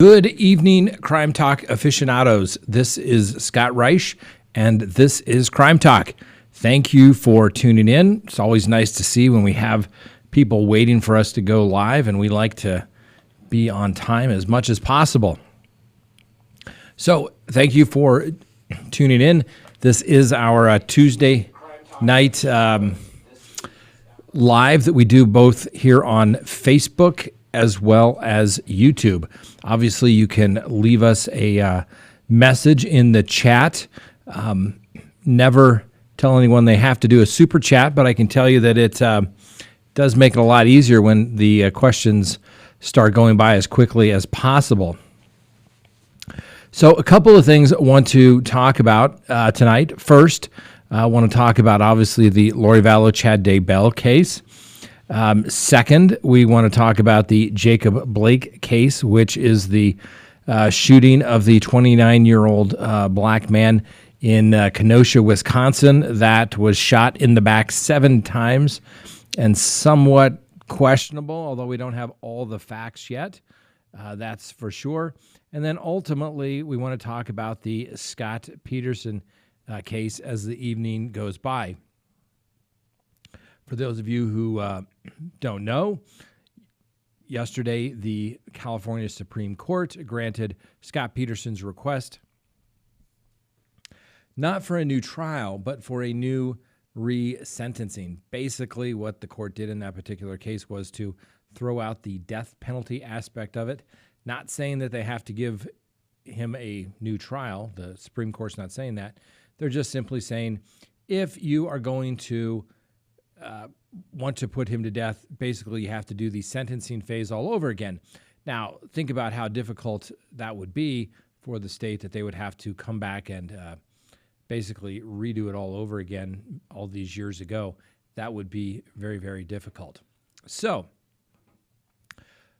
Good evening, Crime Talk aficionados. This is Scott Reisch, and this is Crime Talk. Thank you for tuning in. It's always nice to see when we have people waiting for us to go live, and we like to be on time as much as possible. So thank you for tuning in. This is our Tuesday night live that we do both here on Facebook as well as YouTube. Obviously, you can leave us a message in the chat. Never tell anyone they have to do a super chat, but I can tell you that it does make it a lot easier when the questions start going by as quickly as possible. So a couple of things I want to talk about tonight. First, I want to talk about, obviously, the Lori Vallow, Chad Daybell case. Second, we want to talk about the Jacob Blake case, which is the shooting of the 29-year-old black man in Kenosha, Wisconsin, that was shot in the back 7 times and somewhat questionable, although we don't have all the facts yet. That's for sure. And then ultimately, we want to talk about the Scott Peterson case as the evening goes by. For those of you who don't know, yesterday the California Supreme Court granted Scott Peterson's request not for a new trial, but for a new resentencing. Basically, what the court did in that particular case was to throw out the death penalty aspect of it, not saying that they have to give him a new trial. The Supreme Court's not saying that. They're just simply saying, if you are going to want to put him to death, basically you have to do the sentencing phase all over again. Now, think about how difficult that would be for the state, that they would have to come back and basically redo it all over again all these years ago. That would be very, very difficult. So,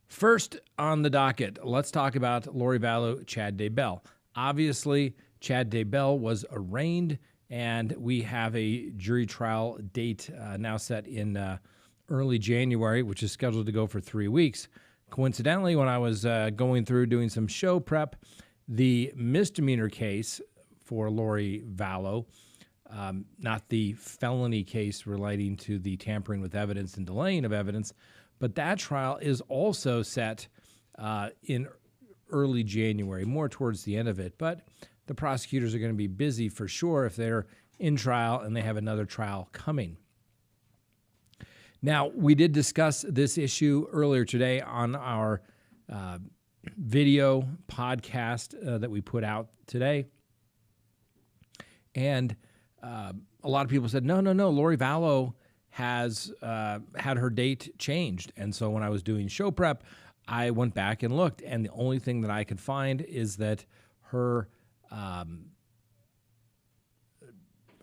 first on the docket, let's talk about Lori Vallow, Chad Daybell. Obviously, Chad Daybell was arraigned, and we have a jury trial date now set in early January, which is scheduled to go for 3 weeks. Coincidentally, when I was going through doing some show prep, the misdemeanor case for Lori Vallow, not the felony case relating to the tampering with evidence and delaying of evidence, but that trial is also set in early January, more towards the end of it. But the prosecutors are going to be busy for sure if they're in trial and they have another trial coming. Now, we did discuss this issue earlier today on our video podcast that we put out today. And a lot of people said, no, Lori Vallow has had her date changed. And so when I was doing show prep, I went back and looked, and the only thing that I could find is that her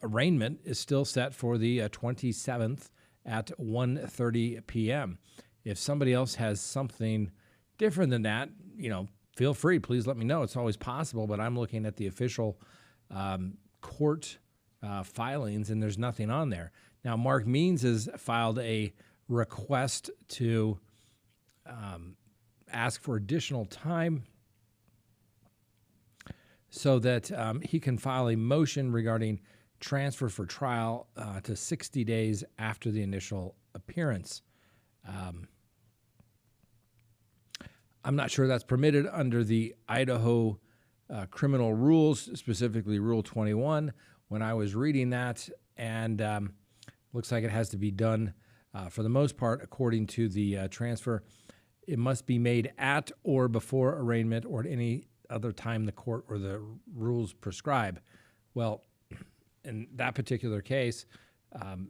arraignment is still set for the 27th at 1:30 p.m. If somebody else has something different than that, feel free. Please let me know. It's always possible, but I'm looking at the official court filings, and there's nothing on there. Now, Mark Means has filed a request to ask for additional time so that he can file a motion regarding transfer for trial to 60 days after the initial appearance. I'm not sure that's permitted under the Idaho criminal rules, specifically Rule 21, when I was reading that, and looks like it has to be done, for the most part, according to the transfer. It must be made at or before arraignment or at any other time the court or the rules prescribe. Well, in that particular case,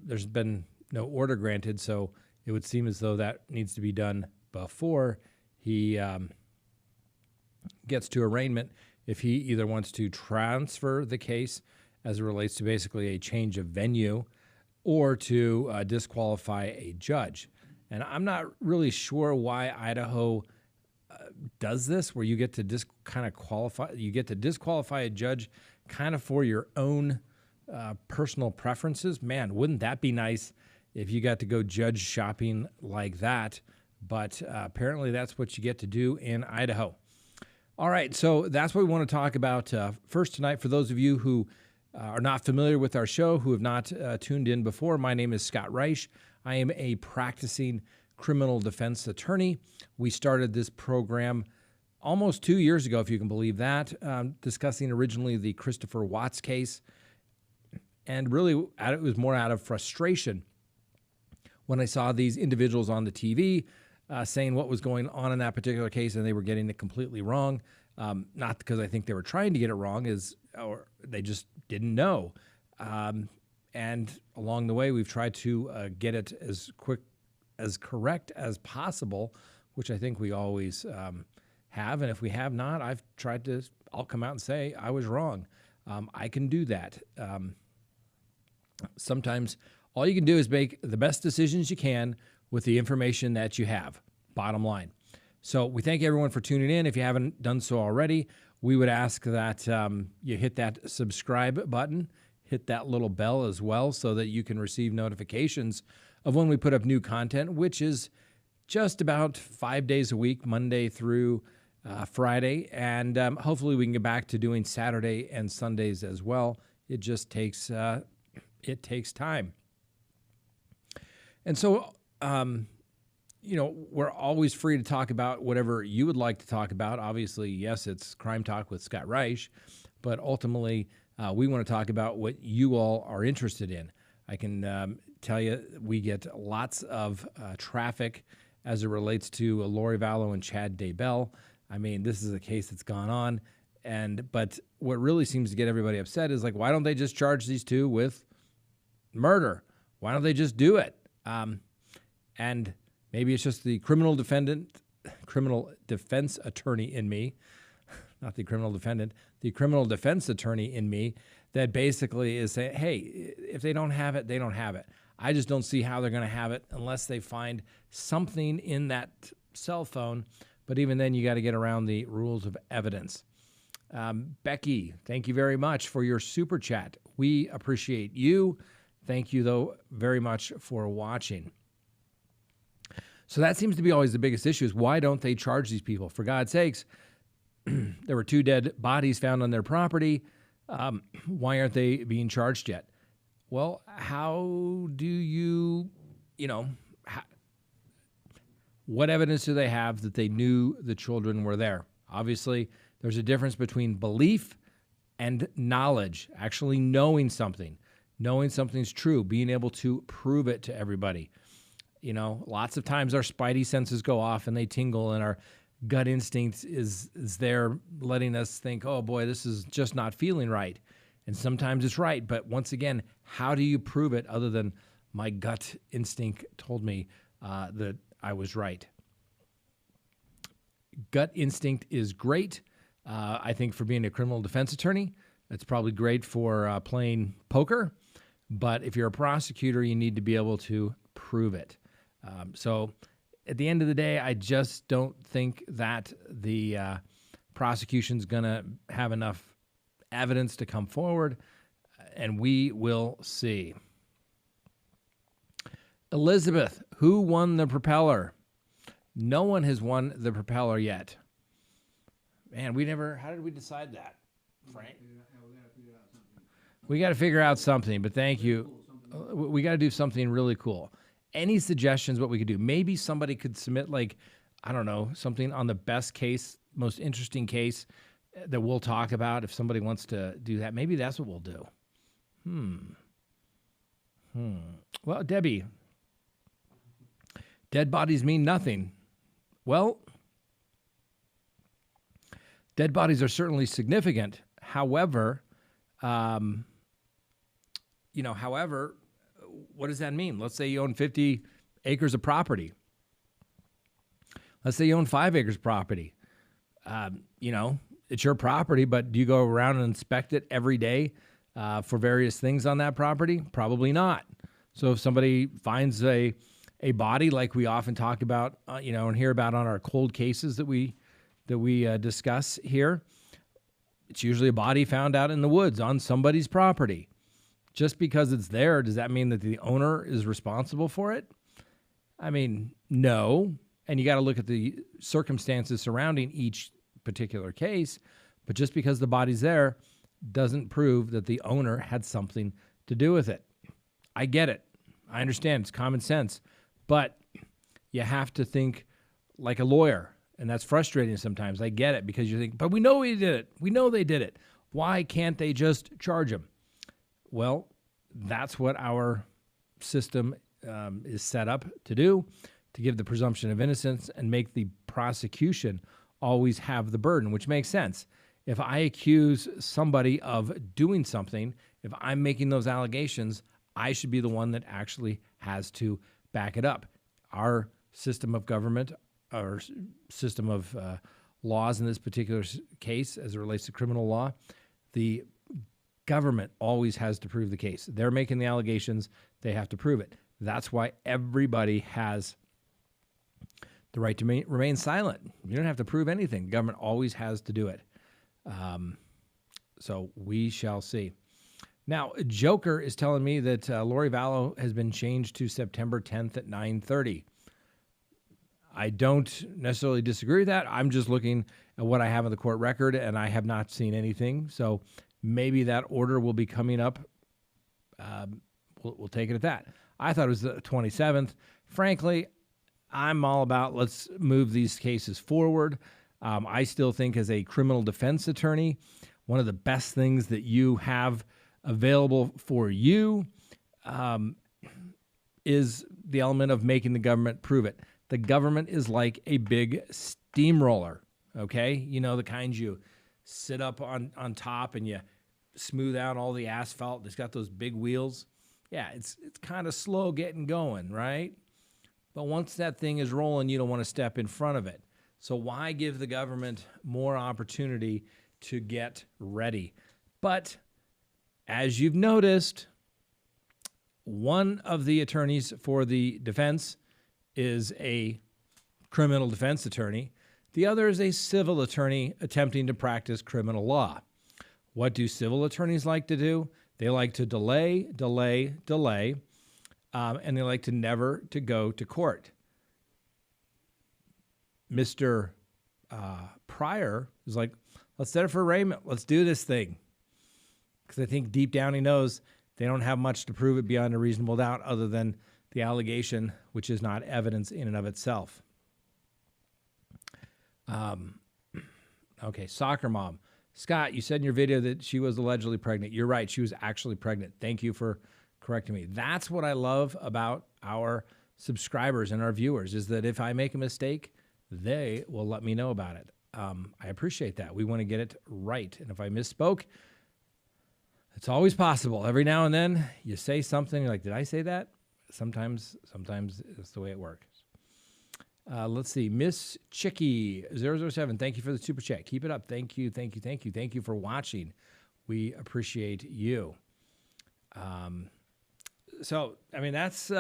there's been no order granted, so it would seem as though that needs to be done before he gets to arraignment, if he either wants to transfer the case as it relates to basically a change of venue or to disqualify a judge. And I'm not really sure why Idaho does this, where you get to disqualify a judge kind of for your own personal preferences. Man, wouldn't that be nice if you got to go judge shopping like that? But apparently that's what you get to do in Idaho. All right, so that's what we want to talk about first tonight. For those of you who are not familiar with our show, who have not tuned in before, my name is Scott Reisch. I am a practicing criminal defense attorney. We started this program almost 2 years ago, if you can believe that, discussing originally the Christopher Watts case. And really, it was more out of frustration when I saw these individuals on the TV saying what was going on in that particular case, and they were getting it completely wrong. Not because I think they were trying to get it wrong, or they just didn't know. And along the way, we've tried to get it as correct as possible, which I think we always have. And if we have not, I'll come out and say I was wrong. I can do that. Sometimes all you can do is make the best decisions you can with the information that you have, bottom line. So we thank everyone for tuning in. If you haven't done so already, we would ask that you hit that subscribe button, hit that little bell as well so that you can receive notifications of when we put up new content, which is just about 5 days a week, Monday through Friday. And hopefully we can get back to doing Saturday and Sundays as well. It just takes time. And so, we're always free to talk about whatever you would like to talk about. Obviously, yes, it's Crime Talk with Scott Reisch, but ultimately, we want to talk about what you all are interested in. I can tell you we get lots of traffic as it relates to Lori Vallow and Chad Daybell. I mean, this is a case that's gone on, but what really seems to get everybody upset is like, why don't they just charge these two with murder? Why don't they just do it? And maybe it's just the criminal defense attorney in me, not the criminal defendant, the criminal defense attorney in me that basically is saying, hey, if they don't have it, they don't have it. I just don't see how they're going to have it unless they find something in that cell phone. But even then, you got to get around the rules of evidence. Becky, thank you very much for your super chat. We appreciate you. Thank you, though, very much for watching. So that seems to be always the biggest issue is why don't they charge these people? For God's sakes, there were 2 dead bodies found on their property. Why aren't they being charged yet? Well, how do you, what evidence do they have that they knew the children were there? Obviously, there's a difference between belief and knowledge, actually knowing something. Knowing something's true, being able to prove it to everybody. Lots of times our spidey senses go off and they tingle, and our gut instinct is there letting us think, oh boy, this is just not feeling right. And sometimes it's right. But once again, how do you prove it other than my gut instinct told me that I was right? Gut instinct is great. I think for being a criminal defense attorney, it's probably great for playing poker. But if you're a prosecutor, you need to be able to prove it. So at the end of the day, I just don't think that the prosecution's going to have enough evidence to come forward, and we will see. Elizabeth, who won the propeller? No one has won the propeller yet. Man, how did we decide that, Frank? We got to figure out something, but thank you. We got to do something really cool. Any suggestions what we could do? Maybe somebody could submit, something on the best case, most interesting case that we'll talk about if somebody wants to do that. Maybe that's what we'll do. Well, Debbie, dead bodies mean nothing. Well, dead bodies are certainly significant. However, what does that mean? Let's say you own 50 acres of property. Let's say you own 5 acres of property. It's your property, but do you go around and inspect it every day for various things on that property? Probably not. So if somebody finds a body like we often talk about, and hear about on our cold cases that we discuss here, it's usually a body found out in the woods on somebody's property. Just because it's there, does that mean that the owner is responsible for it? I mean, no. And you got to look at the circumstances surrounding each particular case. But just because the body's there doesn't prove that the owner had something to do with it. I get it. I understand. It's common sense. But you have to think like a lawyer. And that's frustrating sometimes. I get it, because you think, but we know he did it. We know they did it. Why can't they just charge him? Well, that's what our system is set up to do, to give the presumption of innocence and make the prosecution always have the burden, which makes sense. If I accuse somebody of doing something, if I'm making those allegations, I should be the one that actually has to back it up. Our system of government, our system of laws in this particular case, as it relates to criminal law, the government always has to prove the case. They're making the allegations. They have to prove it. That's why everybody has the right to remain silent. You don't have to prove anything. The government always has to do it. So we shall see. Now, Joker is telling me that Lori Vallow has been changed to September 10th at 9:30. I don't necessarily disagree with that. I'm just looking at what I have in the court record, and I have not seen anything. So maybe that order will be coming up. We'll take it at that. I thought it was the 27th. Frankly, I'm all about let's move these cases forward. I still think as a criminal defense attorney, one of the best things that you have available for you is the element of making the government prove it. The government is like a big steamroller, okay? You know, the kind you sit up on top and you smooth out all the asphalt. It's got those big wheels. Yeah, it's kind of slow getting going, right? But once that thing is rolling, you don't want to step in front of it. So why give the government more opportunity to get ready? But as you've noticed, one of the attorneys for the defense is a criminal defense attorney. The other is a civil attorney attempting to practice criminal law. What do civil attorneys like to do? They like to delay, and they like to never to go to court. Mr. Pryor is like, let's set it for arraignment. Let's do this thing. Because I think deep down he knows they don't have much to prove it beyond a reasonable doubt other than the allegation, which is not evidence in and of itself. Okay, soccer mom. Scott, you said in your video that she was allegedly pregnant. You're right. She was actually pregnant. Thank you for correcting me. That's what I love about our subscribers and our viewers, is that if I make a mistake, they will let me know about it. I appreciate that. We want to get it right. And if I misspoke, it's always possible. Every now and then you say something, you're like, did I say that? Sometimes it's the way it works. Let's see. Miss Chicky 007. Thank you for the super chat. Keep it up. Thank you for watching. We appreciate you. So, I mean, that's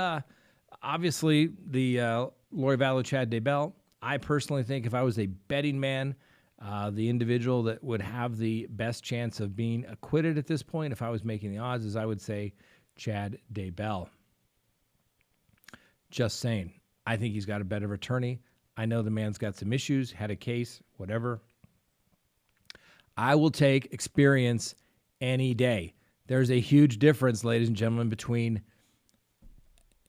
obviously the Lori Vallow, Chad Daybell. I personally think if I was a betting man, the individual that would have the best chance of being acquitted at this point, if I was making the odds, is I would say Chad Daybell. Just saying. I think he's got a better attorney. I know the man's got some issues, had a case, whatever. I will take experience any day. There's a huge difference, ladies and gentlemen, between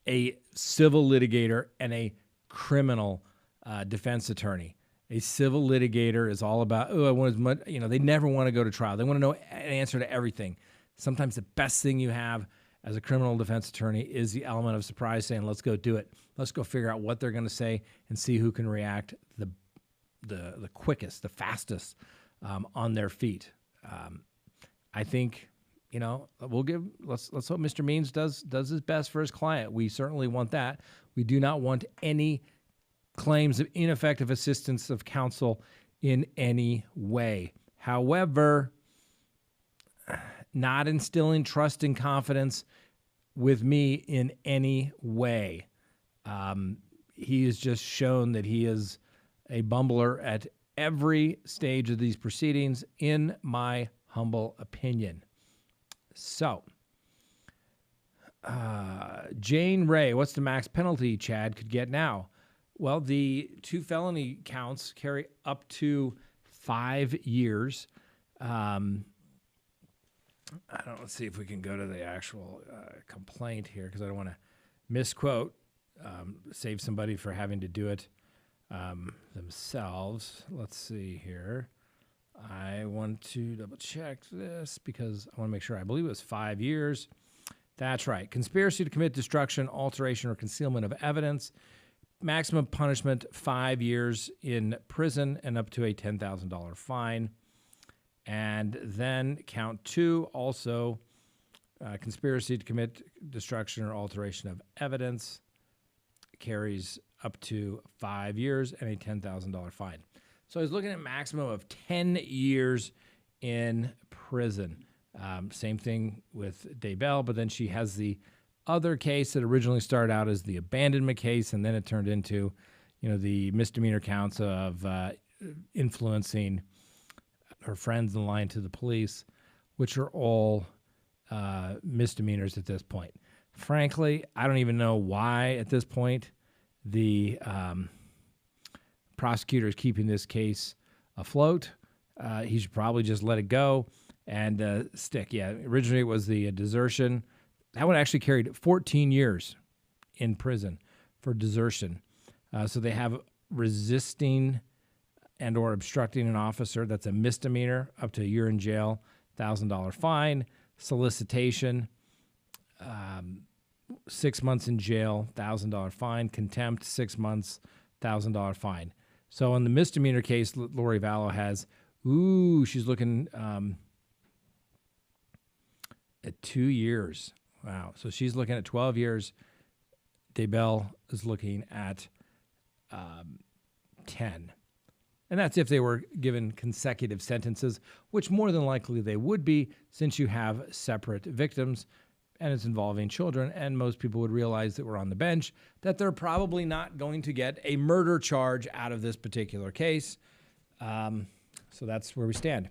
a civil litigator and a criminal defense attorney. A civil litigator is all about, I want as much, they never want to go to trial. They want to know an answer to everything. Sometimes the best thing you have as a criminal defense attorney is the element of surprise, saying, let's go do it. Let's go figure out what they're going to say and see who can react the quickest, the fastest on their feet. I think, let's hope Mr. Means does his best for his client. We certainly want that. We do not want any claims of ineffective assistance of counsel in any way. However, not instilling trust and confidence with me in any way. He has just shown that he is a bumbler at every stage of these proceedings, in my humble opinion. So, Jane Ray, what's the max penalty Chad could get now? Well, the 2 felony counts carry up to 5 years. Let's see if we can go to the actual complaint here, because I don't want to misquote, save somebody for having to do it themselves. Let's see here. I want to double check this because I want to make sure. I believe it was 5 years. That's right. Conspiracy to commit destruction, alteration, or concealment of evidence. Maximum punishment, 5 years in prison and up to a $10,000 fine. And then count 2, also conspiracy to commit destruction or alteration of evidence, carries up to 5 years and a $10,000 fine. So I was looking at a maximum of 10 years in prison. Same thing with Daybell, but then she has the other case that originally started out as the abandonment case, and then it turned into, the misdemeanor counts of influencing her friends and lying to the police, which are all misdemeanors at this point. Frankly, I don't even know why at this point the prosecutor is keeping this case afloat. He should probably just let it go and stick. Yeah, originally it was the desertion. That one actually carried 14 years in prison for desertion. So they have resisting and or obstructing an officer. That's a misdemeanor, up to a year in jail, $1,000 fine. Solicitation, 6 months in jail, $1,000 fine. Contempt, 6 months, $1,000 fine. So in the misdemeanor case, Lori Vallow has, she's looking at 2 years. Wow. So she's looking at 12 years. Daybell is looking at 10. And that's if they were given consecutive sentences, which more than likely they would be, since you have separate victims and it's involving children. And most people would realize that we're on the bench that they're probably not going to get a murder charge out of this particular case. So that's where we stand.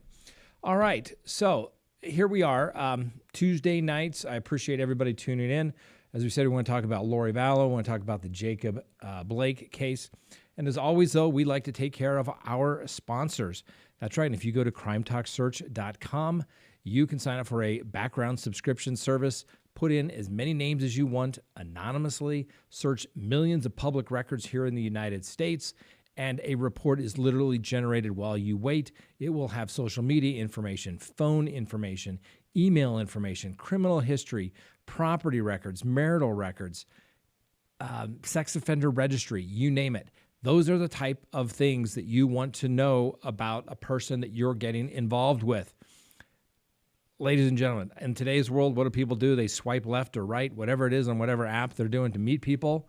All right. So here we are, Tuesday nights. I appreciate everybody tuning in. As we said, we want to talk about Lori Vallow. We want to talk about the Jacob Blake case. And as always, though, we like to take care of our sponsors. That's right. And if you go to CrimeTalkSearch.com, you can sign up for a background subscription service, put in as many names as you want anonymously, search millions of public records here in the United States, and a report is literally generated while you wait. It will have social media information, phone information, email information, criminal history, property records, marital records, sex offender registry, you name it. Those are the type of things that you want to know about a person that you're getting involved with. Ladies and gentlemen, in today's world, what do people do? They swipe left or right, whatever it is on whatever app they're doing to meet people.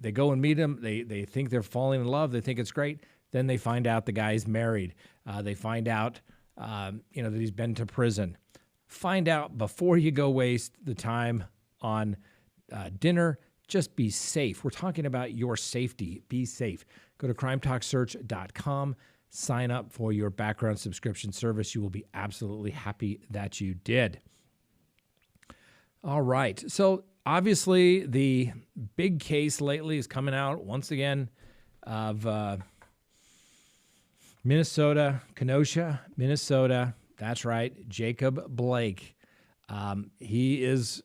They go and meet them. They think they're falling in love. They think it's great. Then they find out the guy's married. They find out, that he's been to prison. Find out before you go waste the time on dinner. Just be safe. We're talking about your safety. Be safe. Go to CrimeTalkSearch.com. Sign up for your background subscription service. You will be absolutely happy that you did. All right. So obviously, the big case lately is coming out once again of Minnesota, Kenosha, Minnesota. That's right. Jacob Blake. He is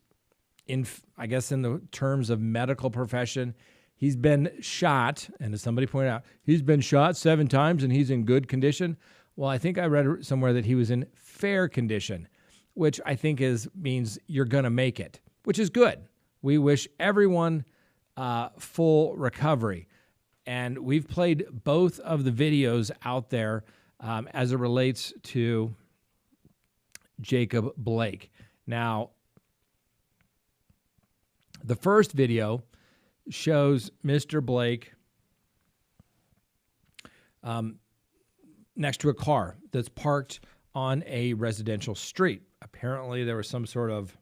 in the terms of medical profession, he's been shot, and as somebody pointed out, he's been shot 7 times and he's in good condition. Well, I think I read somewhere that he was in fair condition, which I think means you're going to make it, which is good. We wish everyone full recovery. And we've played both of the videos out there as it relates to Jacob Blake. Now, the first video shows Mr. Blake next to a car that's parked on a residential street. Apparently, there was some sort of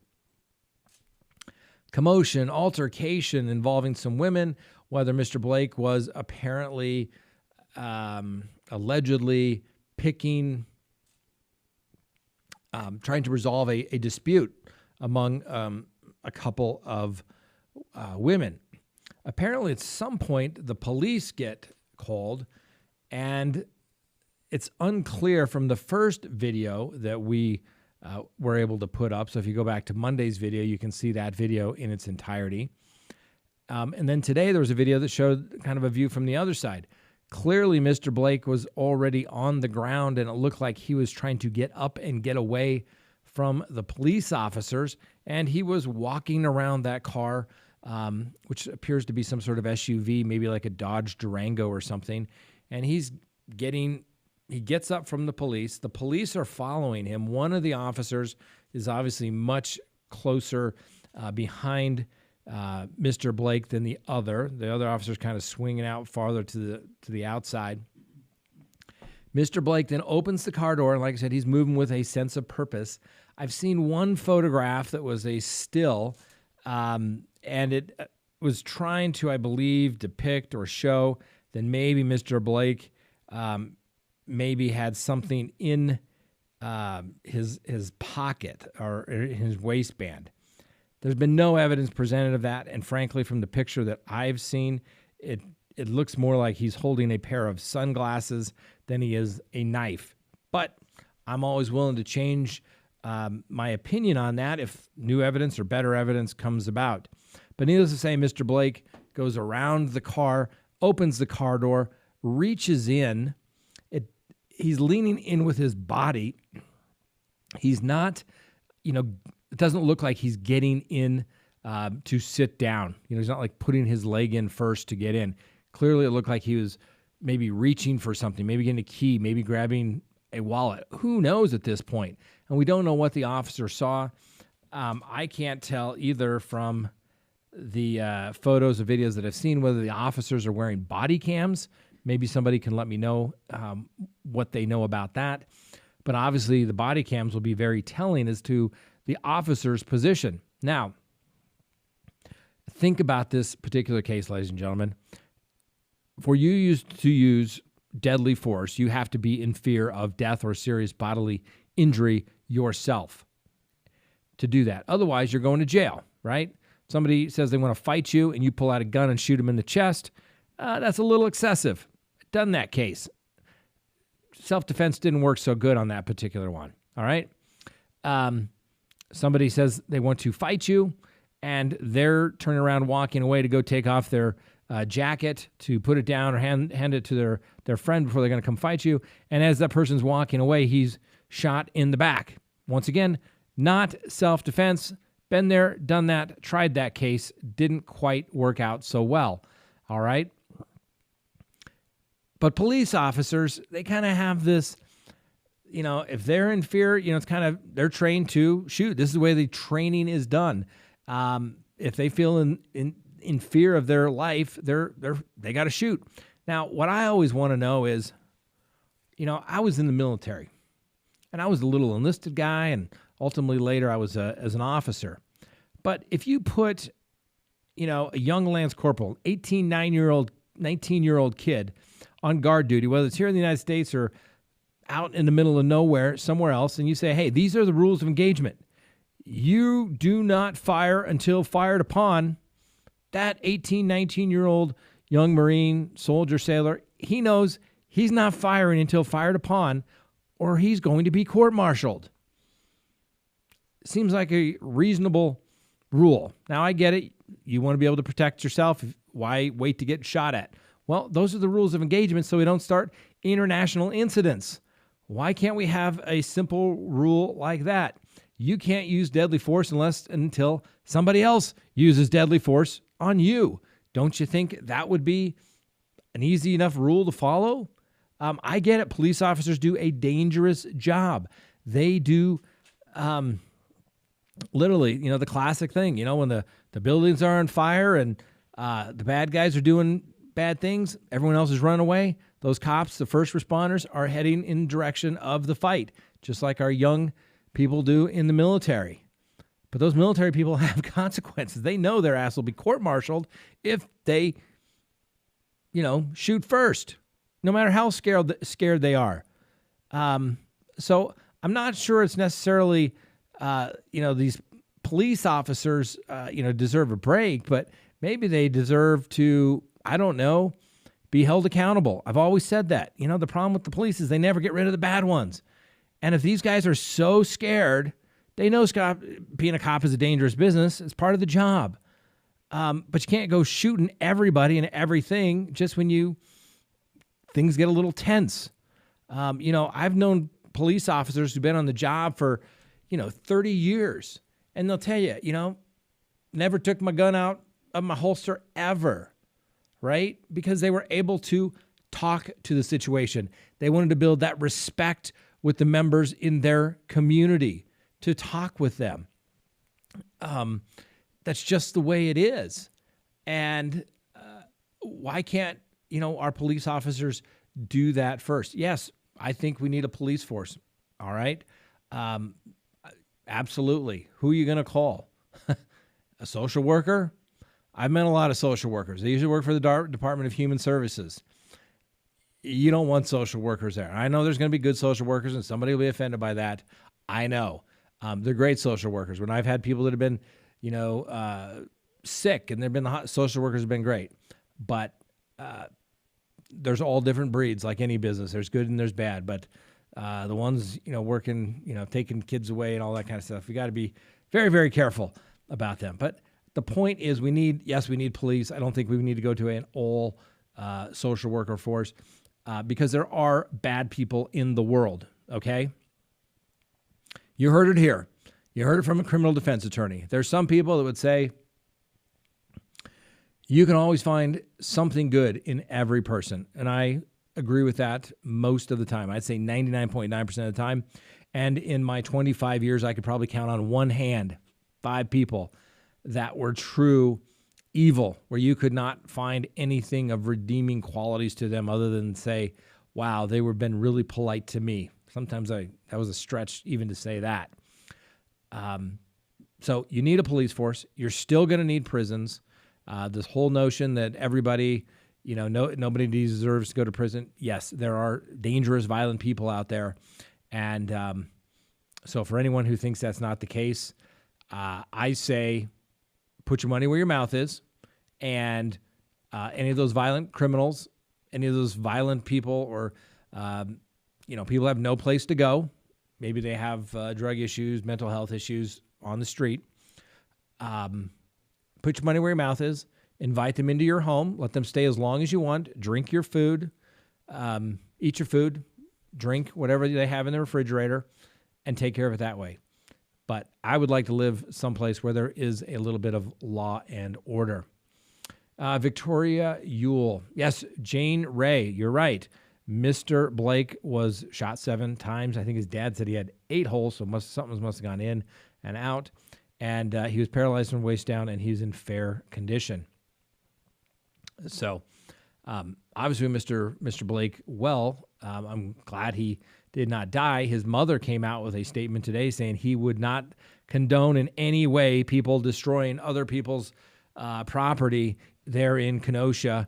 commotion, altercation involving some women, whether Mr. Blake was apparently, allegedly trying to resolve a dispute among a couple of women. Apparently, at some point, the police get called, and it's unclear from the first video that we were able to put up. So if you go back to Monday's video, you can see that video in its entirety. And then today there was a video that showed kind of a view from the other side. Clearly, Mr. Blake was already on the ground, and it looked like he was trying to get up and get away from the police officers, and he was walking around that car, which appears to be some sort of SUV, maybe like a Dodge Durango or something, and he gets up from the police. The police are following him. One of the officers is obviously much closer behind Mr. Blake than the other. The other officer's kind of swinging out farther to the outside. Mr. Blake then opens the car door, and like I said, he's moving with a sense of purpose. I've seen one photograph that was a still, and it was trying to, I believe, depict or show that maybe Mr. Blake maybe had something in his pocket or in his waistband. There's been no evidence presented of that, and frankly, from the picture that I've seen, it looks more like he's holding a pair of sunglasses than he is a knife. But I'm always willing to change my opinion on that if new evidence or better evidence comes about. But needless to say, Mr. Blake goes around the car, opens the car door, reaches in. He's leaning in with his body. He's not, it doesn't look like he's getting in to sit down. He's not like putting his leg in first to get in. Clearly, it looked like he was maybe reaching for something, maybe getting a key, maybe grabbing a wallet. Who knows at this point? And we don't know what the officer saw. I can't tell either from the photos or videos that I've seen whether the officers are wearing body cams. Maybe somebody can let me know what they know about that. But obviously, the body cams will be very telling as to the officer's position. Now, think about this particular case, ladies and gentlemen. For you to use deadly force, you have to be in fear of death or serious bodily injury yourself to do that. Otherwise, you're going to jail, right? Somebody says they want to fight you and you pull out a gun and shoot them in the chest. That's a little excessive. Done that case. Self-defense didn't work so good on that particular one, all right? Somebody says they want to fight you, and they're turning around, walking away to go take off their jacket to put it down or hand it to their friend before they're going to come fight you. And as that person's walking away, he's shot in the back. Once again, not self-defense. Been there, done that, tried that case. Didn't quite work out so well, all right? But police officers, they kind of have this, if they're in fear, it's kind of, they're trained to shoot. This is the way the training is done. If they feel in fear of their life, they got to shoot. Now, what I always want to know is, I was in the military, and I was a little enlisted guy, and ultimately later I was as an officer. But if you put, a young Lance Corporal, 19-year-old kid on guard duty, whether it's here in the United States or out in the middle of nowhere, somewhere else, and you say, hey, these are the rules of engagement. You do not fire until fired upon. That 18, 19-year-old young Marine, soldier, sailor, he knows he's not firing until fired upon, or he's going to be court-martialed. Seems like a reasonable rule. Now, I get it. You want to be able to protect yourself. Why wait to get shot at? Well, those are the rules of engagement so we don't start international incidents. Why can't we have a simple rule like that? You can't use deadly force until somebody else uses deadly force on you. Don't you think that would be an easy enough rule to follow? I get it. Police officers do a dangerous job. They do literally, the classic thing, when the buildings are on fire and the bad guys are doing bad things, everyone else is running away. Those cops, the first responders, are heading in direction of the fight, just like our young people do in the military. But those military people have consequences. They know their ass will be court-martialed if they, shoot first, no matter how scared they are. So I'm not sure it's necessarily, these police officers, deserve a break, but maybe they deserve to, I don't know, be held accountable. I've always said that. You know, the problem with the police is they never get rid of the bad ones. And if these guys are so scared, they know being a cop is a dangerous business. It's part of the job. But you can't go shooting everybody and everything just when things get a little tense. I've known police officers who've been on the job for, 30 years. And they'll tell you, never took my gun out of my holster ever, right? Because they were able to talk to the situation. They wanted to build that respect with the members in their community, to talk with them. That's just the way it is. And why can't, our police officers do that first? Yes, I think we need a police force. All right. Absolutely. Who are you going to call? A social worker? I've met a lot of social workers. They usually work for the Department of Human Services. You don't want social workers there. I know there's going to be good social workers, and somebody will be offended by that. I know. They're great social workers. When I've had people that have been, sick, and social workers have been great. But there's all different breeds, like any business. There's good and there's bad. But the ones, working, taking kids away and all that kind of stuff, we got to be very, very careful about them. But the point is we need police. I don't think we need to go to an all social worker force because there are bad people in the world, okay? You heard it here. You heard it from a criminal defense attorney. There's some people that would say you can always find something good in every person. And I agree with that most of the time. I'd say 99.9% of the time. And in my 25 years, I could probably count on one hand 5 people that were true evil, where you could not find anything of redeeming qualities to them other than say, wow, they were been really polite to me. Sometimes that was a stretch even to say that. So you need a police force. You're still going to need prisons. This whole notion that everybody, nobody deserves to go to prison. Yes, there are dangerous, violent people out there. And so for anyone who thinks that's not the case, I say put your money where your mouth is. And any of those violent criminals, any of those violent people, or people have no place to go. Maybe they have drug issues, mental health issues on the street. Put your money where your mouth is. Invite them into your home. Let them stay as long as you want. Drink your food. Eat your food. Drink whatever they have in the refrigerator, and take care of it that way. But I would like to live someplace where there is a little bit of law and order. Victoria Ewell. Yes, Jane Ray, you're right. Mr. Blake was shot 7 times. I think his dad said he had 8 holes, so something must have gone in and out. And he was paralyzed from the waist down, and he's in fair condition. So obviously, Mr. Blake, I'm glad he did not die. His mother came out with a statement today saying he would not condone in any way people destroying other people's property there in Kenosha.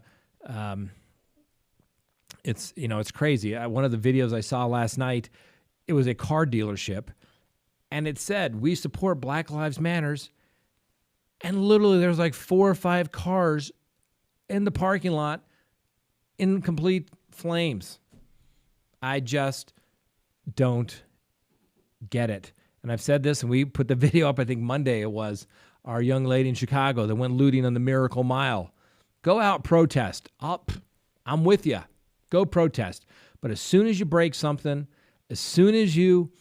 It's crazy. One of the videos I saw last night, it was a car dealership, and it said, "We support Black Lives Matters." And literally there's like 4 or 5 cars in the parking lot in complete flames. I just don't get it. And I've said this, and we put the video up, I think Monday it was, our young lady in Chicago that went looting on the Miracle Mile. Go out, protest. I'm with you. Go protest. But as soon as you break something, as soon as you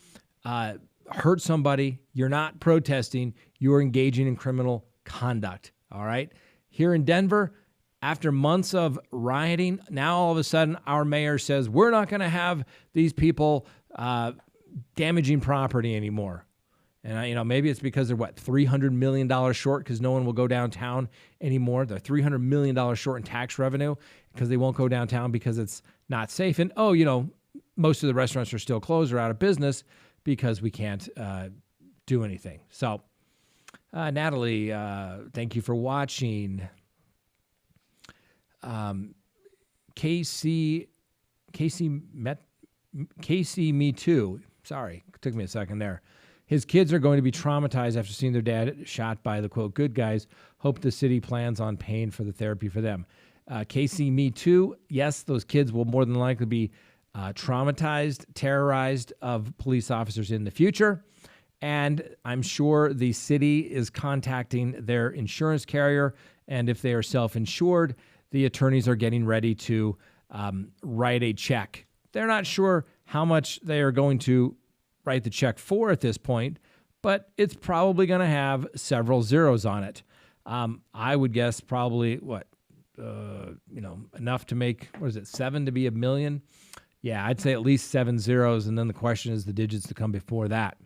hurt somebody, you're not protesting, you're engaging in criminal conduct. All right? Here in Denver, after months of rioting, now all of a sudden our mayor says we're not going to have these people damaging property anymore. And maybe it's because they're $300 million short because no one will go downtown anymore. They're $300 million short in tax revenue because they won't go downtown because it's not safe. And most of the restaurants are still closed or out of business because we can't do anything. So, Natalie, thank you for watching. Casey Me Too. Sorry, it took me a second there. His kids are going to be traumatized after seeing their dad shot by the, quote, good guys. Hope the city plans on paying for the therapy for them. Casey, me too. Yes, those kids will more than likely be traumatized, terrorized of police officers in the future. And I'm sure the city is contacting their insurance carrier. And if they are self-insured, the attorneys are getting ready to write a check. They're not sure how much they are going to write the check for at this point, but it's probably going to have several zeros on it. I would guess probably enough to make, 7 to be $1 million? Yeah, I'd say at least 7 zeros. And then the question is the digits to come before that.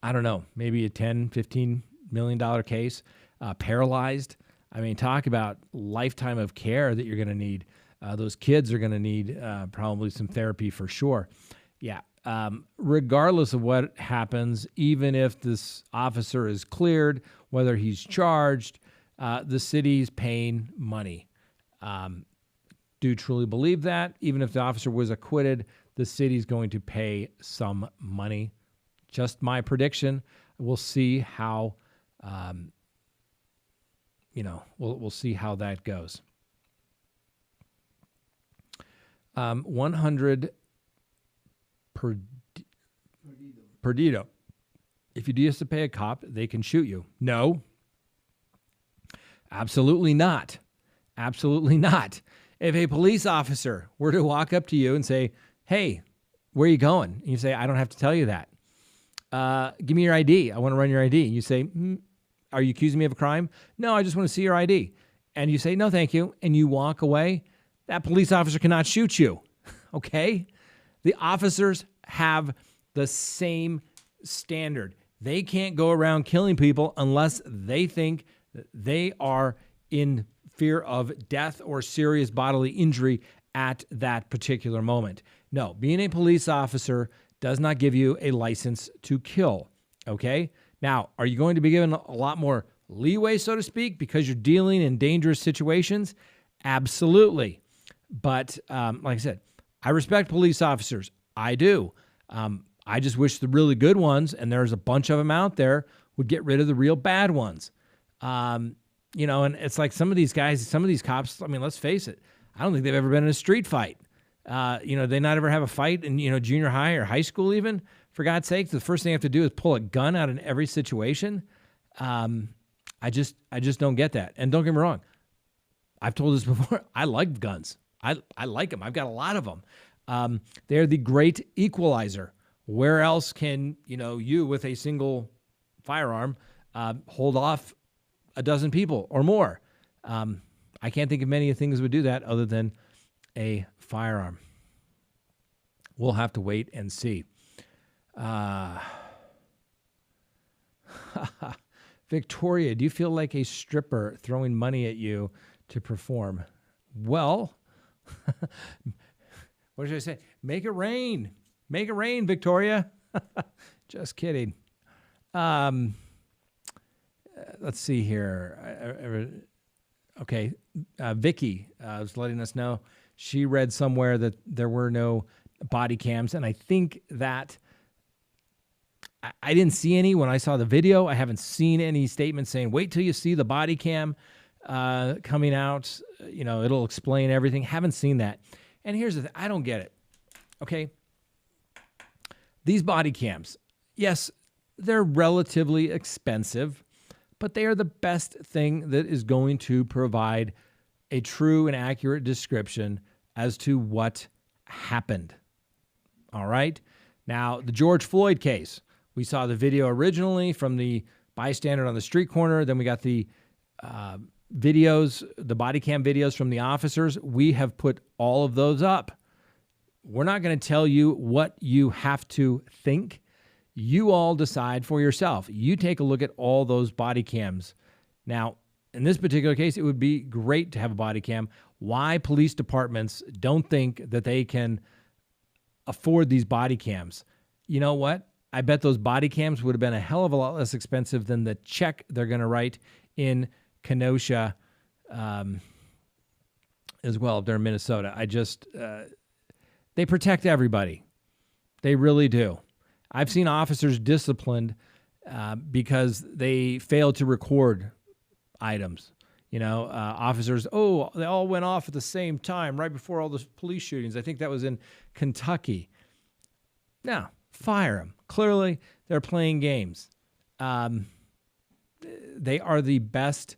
I don't know, maybe a $10, $15 million case, paralyzed. I mean, talk about lifetime of care that you're going to need. Those kids are going to need probably some therapy for sure. Yeah. Regardless of what happens, even if this officer is cleared, whether he's charged, the city's paying money. Do truly believe that. Even if the officer was acquitted, the city's going to pay some money. Just my prediction. We'll see how, we'll see how that goes. 100 Perdido. If you used to pay a cop, they can shoot you. No. Absolutely not. Absolutely not. If a police officer were to walk up to you and say, hey, where are you going? And you say, I don't have to tell you that. Give me your ID. I want to run your ID. And you say, are you accusing me of a crime? No, I just want to see your ID. And you say, no, thank you. And you walk away. That police officer cannot shoot you. Okay? The officers have the same standard. They can't go around killing people unless they think that they are in fear of death or serious bodily injury at that particular moment. No, being a police officer does not give you a license to kill, okay? Now, are you going to be given a lot more leeway, so to speak, because you're dealing in dangerous situations? Absolutely. But like I said, I respect police officers. I do. I just wish the really good ones, and there's a bunch of them out there, would get rid of the real bad ones. And it's like some of these guys, some of these cops, I mean, let's face it, I don't think they've ever been in a street fight. They not ever have a fight in, junior high or high school even. For God's sake, the first thing they have to do is pull a gun out in every situation. I just don't get that. And don't get me wrong. I've told this before. I like guns. I like them. I've got a lot of them. They're the great equalizer. Where else can, you with a single firearm hold off a dozen people or more? I can't think of many things that would do that other than a firearm. We'll have to wait and see. Victoria, do you feel like a stripper throwing money at you to perform? Well, what should I say? Make it rain. Make it rain, Victoria. Just kidding. Let's see here. Okay. Vicky was letting us know she read somewhere that there were no body cams. And I think that I didn't see any when I saw the video. I haven't seen any statements saying, wait till you see the body cam coming out. It'll explain everything. Haven't seen that. And here's the thing. I don't get it. Okay. These body cams, yes, they're relatively expensive, but they are the best thing that is going to provide a true and accurate description as to what happened. All right. Now, the George Floyd case, we saw the video originally from the bystander on the street corner. Then we got the videos, the body cam videos from the officers. We have put all of those up. We're not going to tell you what you have to think. You all decide for yourself. You take a look at all those body cams. Now, in this particular case, it would be great to have a body cam. Why police departments don't think that they can afford these body cams? You know what? I bet those body cams would have been a hell of a lot less expensive than the check they're going to write in Kenosha as well, if they're in Minnesota. They protect everybody. They really do. I've seen officers disciplined because they failed to record items. Officers, they all went off at the same time right before all the police shootings. I think that was in Kentucky. No, fire them. Clearly, they're playing games. They are the best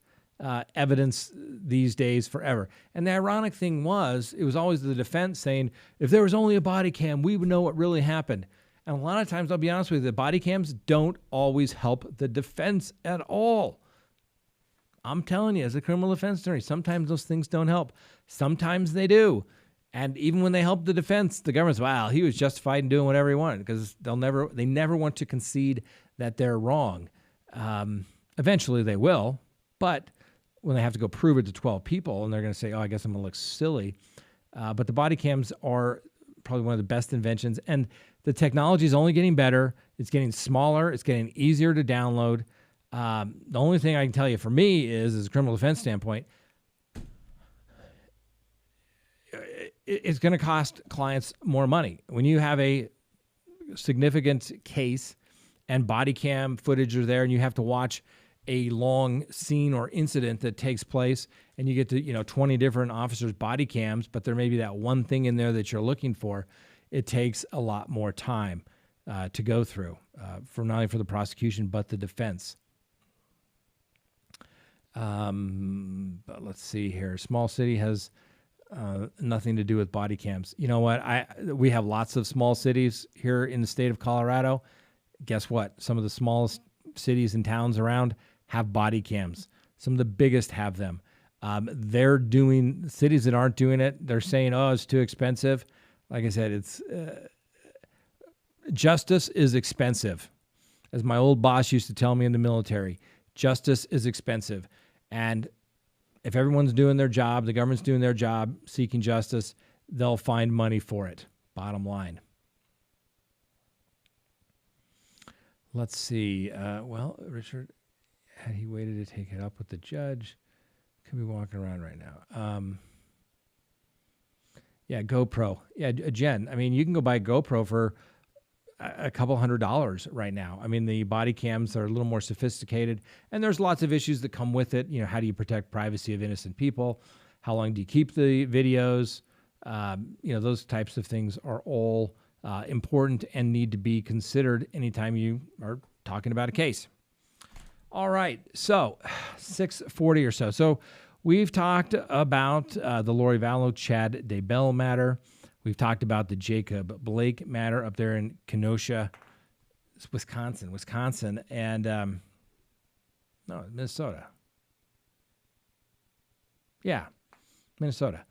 evidence these days forever. And the ironic thing was, it was always the defense saying, if there was only a body cam, we would know what really happened. And a lot of times, I'll be honest with you, the body cams don't always help the defense at all. I'm telling you, as a criminal defense attorney, sometimes those things don't help. Sometimes they do. And even when they help the defense, the government's, wow, he was justified in doing whatever he wanted, because they never want to concede that they're wrong. Eventually they will, but when they have to go prove it to 12 people and they're going to say, I guess I'm going to look silly. But the body cams are probably one of the best inventions, and the technology is only getting better. It's getting smaller. It's getting easier to download. The only thing I can tell you for me is, as a criminal defense standpoint, it's going to cost clients more money. When you have a significant case and body cam footage are there, and you have to watch a long scene or incident that takes place, and you get to 20 different officers' body cams, but there may be that one thing in there that you're looking for, it takes a lot more time to go through, for not only for the prosecution but the defense. But let's see here. Small city has nothing to do with body cams. You know what? We have lots of small cities here in the state of Colorado. Guess what? Some of the smallest cities and towns around have body cams. Some of the biggest have them. They're doing, cities that aren't doing it, they're saying, it's too expensive. Like I said, it's justice is expensive. As my old boss used to tell me in the military, justice is expensive. And if everyone's doing their job, the government's doing their job, seeking justice, they'll find money for it. Bottom line. Let's see. Richard, had he waited to take it up with the judge, could be walking around right now. GoPro. Yeah, Jen, you can go buy a GoPro for a couple $100 right now. The body cams are a little more sophisticated, and there's lots of issues that come with it. How do you protect privacy of innocent people? How long do you keep the videos? Those types of things are all important and need to be considered anytime you are talking about a case. All right, so 6:40 or so. So we've talked about the Lori Vallow, Chad Daybell matter. We've talked about the Jacob Blake matter up there in Kenosha, Wisconsin, and Minnesota. Yeah, Minnesota.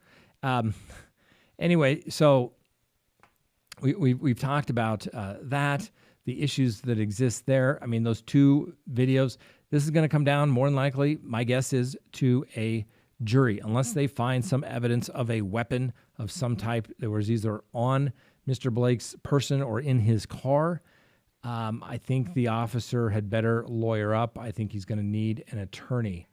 Anyway, so we've talked about that, the issues that exist there. Those two videos, this is going to come down more than likely, my guess is, to a jury, unless they find some evidence of a weapon of some type that was either on Mr. Blake's person or in his car. I think the officer had better lawyer up. I think he's going to need an attorney.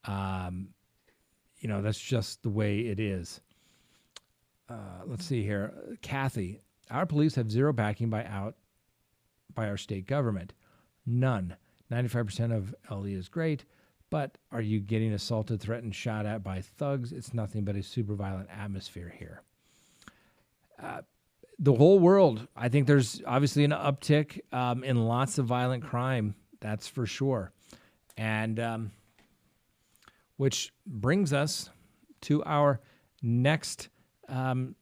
That's just the way it is. Let's see here. Kathy, our police have zero backing by our state government. None. 95% of LE is great, but are you getting assaulted, threatened, shot at by thugs? It's nothing but a super violent atmosphere here. The whole world, I think there's obviously an uptick in lots of violent crime. That's for sure. And which brings us to our next topic,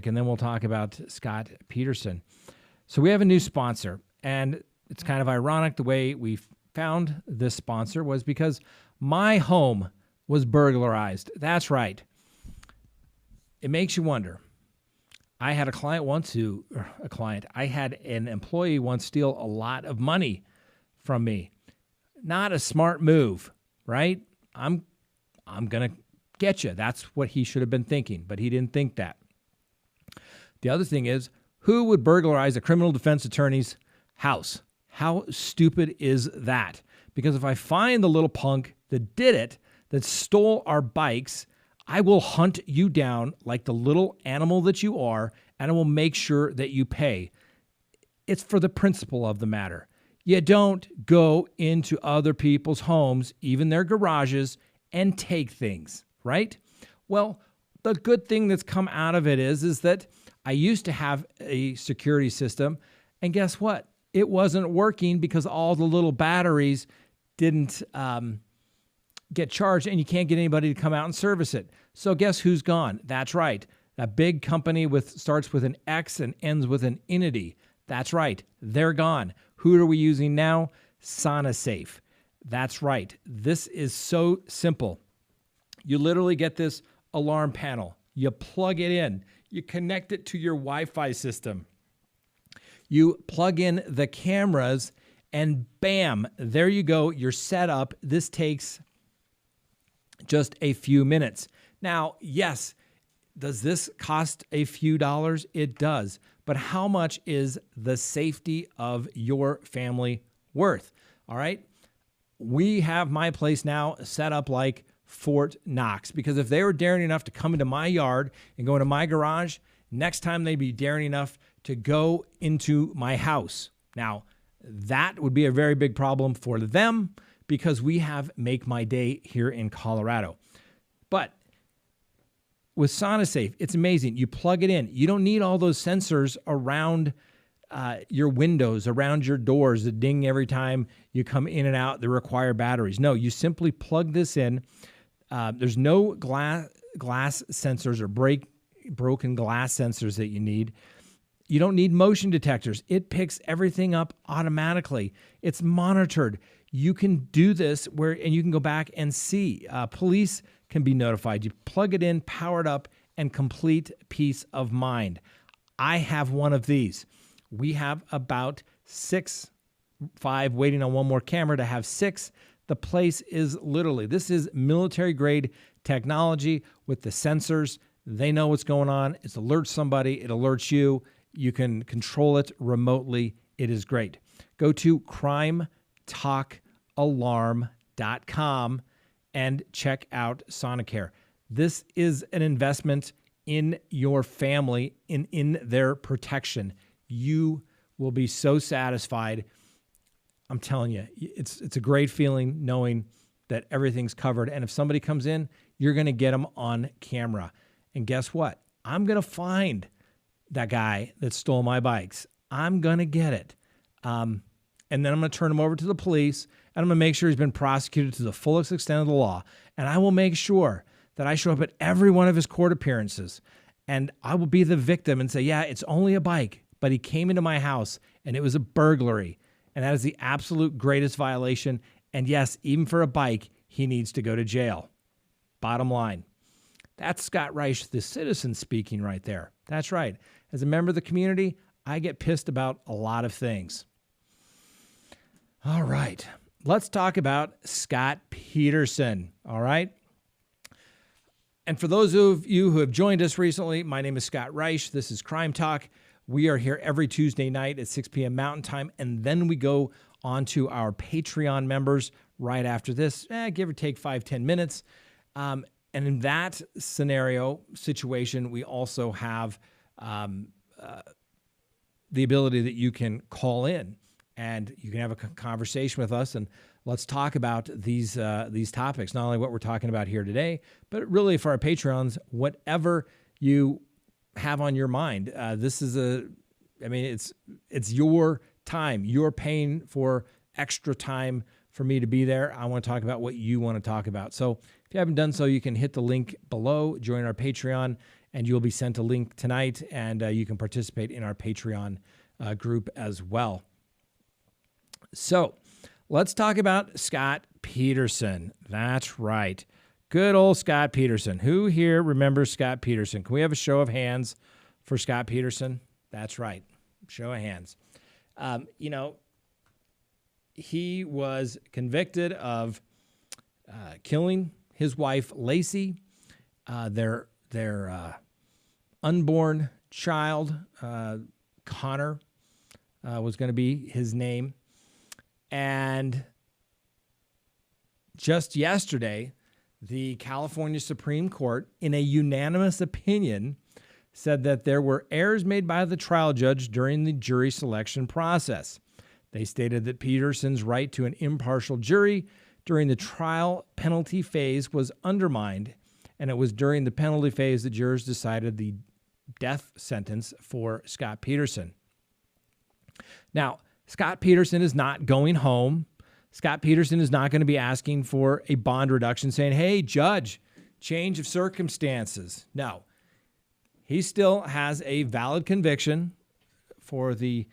and then we'll talk about Scott Peterson. So we have a new sponsor, and it's kind of ironic the way we found this sponsor was because my home was burglarized. That's right. It makes you wonder. I had I had an employee once steal a lot of money from me. Not a smart move, right? I'm going to get you. That's what he should have been thinking, but he didn't think that. The other thing is, who would burglarize a criminal defense attorney's house? How stupid is that? Because if I find the little punk that did it, that stole our bikes, I will hunt you down like the little animal that you are, and I will make sure that you pay. It's for the principle of the matter. You don't go into other people's homes, even their garages, and take things, right? Well, the good thing that's come out of it is that I used to have a security system, and guess what? It wasn't working because all the little batteries didn't get charged, and you can't get anybody to come out and service it. So guess who's gone? That's right. A big company starts with an X and ends with an entity. That's right. They're gone. Who are we using now? SonaSafe. That's right. This is so simple. You literally get this alarm panel. You plug it in. You connect it to your Wi-Fi system. You plug in the cameras, and bam, there you go. You're set up. This takes just a few minutes. Now, yes, does this cost a few dollars? It does. But how much is the safety of your family worth? All right. We have my place now set up like Fort Knox, because if they were daring enough to come into my yard and go into my garage, next time they'd be daring enough to go into my house. Now, that would be a very big problem for them because we have Make My Day here in Colorado. But with SonaSafe, it's amazing. You plug it in. You don't need all those sensors around your windows, around your doors that ding every time you come in and out that require batteries. No, you simply plug this in. There's no glass sensors or broken glass sensors that you need. You don't need motion detectors. It picks everything up automatically. It's monitored. You can do this and you can go back and see. Police can be notified. You plug it in, power it up, and complete peace of mind. I have one of these. We have about 5, waiting on one more camera to have 6. The place is literally, this is military grade technology with the sensors. They know what's going on. It alerts somebody. It alerts you. You can control it remotely. It is great. Go to CrimeTalkAlarm.com and check out Sonicare. This is an investment in your family, in their protection. You will be so satisfied. I'm telling you, it's a great feeling knowing that everything's covered. And if somebody comes in, you're going to get them on camera. And guess what? I'm going to find that guy that stole my bikes. I'm going to get it. And then I'm going to turn him over to the police, and I'm going to make sure he's been prosecuted to the fullest extent of the law. And I will make sure that I show up at every one of his court appearances. And I will be the victim and say, yeah, it's only a bike, but he came into my house and it was a burglary. And that is the absolute greatest violation. And yes, even for a bike, he needs to go to jail. Bottom line. That's Scott Reisch, the citizen, speaking right there. That's right. As a member of the community, I get pissed about a lot of things. All right. Let's talk about Scott Peterson. All right. And for those of you who have joined us recently, my name is Scott Reisch. This is Crime Talk. We are here every Tuesday night at 6 p.m. Mountain Time, and then we go on to our Patreon members right after this, give or take 5-10 minutes. And in that situation, we also have the ability that you can call in and you can have a conversation with us, and let's talk about these topics, not only what we're talking about here today, but really for our Patreons, whatever you have on your mind. This is it's your time. You're paying for extra time for me to be there. I want to talk about what you want to talk about. So if you haven't done so, you can hit the link below, join our Patreon, and you'll be sent a link tonight, and you can participate in our Patreon group as well. So let's talk about Scott Peterson. That's right. Good old Scott Peterson. Who here remembers Scott Peterson? Can we have a show of hands for Scott Peterson? That's right. Show of hands. He was convicted of killing his wife, Lacey, their unborn child, Connor, was going to be his name. And just yesterday, the California Supreme Court, in a unanimous opinion, said that there were errors made by the trial judge during the jury selection process. They stated that Peterson's right to an impartial jury during the trial penalty phase was undermined, and it was during the penalty phase that jurors decided the death sentence for Scott Peterson. Now, Scott Peterson is not going home. Scott Peterson is not going to be asking for a bond reduction saying, hey, judge, change of circumstances. No, he still has a valid conviction for the